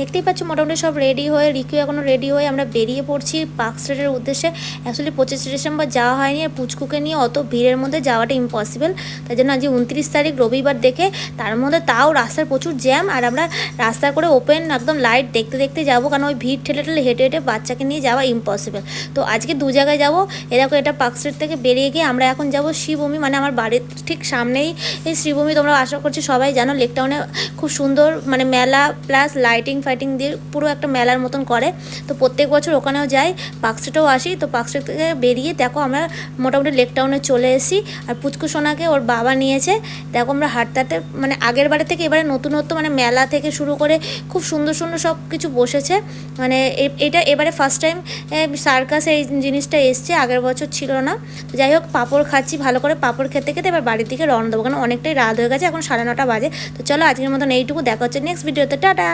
দেখতেই পাচ্ছ মোটামুটি সব রেডি হয়ে, রিকু এখনও রেডি হয়ে আমরা বেরিয়ে পড়ছি পার্ক স্ট্রিটের উদ্দেশ্যে। অ্যাকচুয়ালি 25 ডিসেম্বর যাওয়া হয়নি, আর পুচকুকে নিয়ে অত ভিড়ের মধ্যে যাওয়াটা ইম্পসিবল। তাই জন্য আজকে 29 তারিখ রবিবার দেখে, তার মধ্যে তাও রাস্তার প্রচুর জ্যাম, আর আমরা রাস্তা করে ওপেন একদম লাইট দেখতে দেখতে যাবো, কারণ ওই ভিড় ঠেলে ঠেলে হেঁটে হেঁটে বাচ্চাকে নিয়ে যাওয়া ইম্পসিবল। তো আজকে দু জায়গায় যাবো। এরকম এটা পার্ক স্ট্রিট থেকে বেরিয়ে গিয়ে আমরা এখন যাবো শ্রীভূমি, মানে আমার বাড়ির ঠিক সামনেই এই শ্রীভূমি। তোমরা আশা করছি সবাই জানো, লেক টাউনে খুব সুন্দর মানে মেলা প্লাস লাইটিং ফাইটিং দিয়ে পুরো একটা মেলার মতন করে। তো প্রত্যেক বছর ওখানেও যাই, পার্ক স্ট্রিটেও আসি। তো পার্ক স্ট্রিট থেকে বেরিয়ে দেখো আমরা মোটামুটি লেক টাউনে চলে এসেছি। আর পুচকু সোনাকে ওর বাবা নিয়েছে। দেখো আমরা হাঁটতে হাঁটতে মানে আগের বারে থেকে এবারে নতুনত্ব মানে মেলা থেকে শুরু করে খুব সুন্দর সুন্দর সব কিছু বসেছে। মানে এটা এবারে ফার্স্ট টাইম সার্কাস এই জিনিসটা এসছে, আগের বছর ছিল না। তো যাই হোক, পাঁপড় খাচ্ছি, ভালো করে পাঁপড় খেতে খেতে এবার বাড়ির দিকে রওনা দেবো, কারণ অনেকটাই রাত হয়ে গেছে, এখন 9:30 বাজে। তো চলো আজকের মতন এইটুকু, দেখা হচ্ছে নেক্সট ভিডিওতে, টাটা।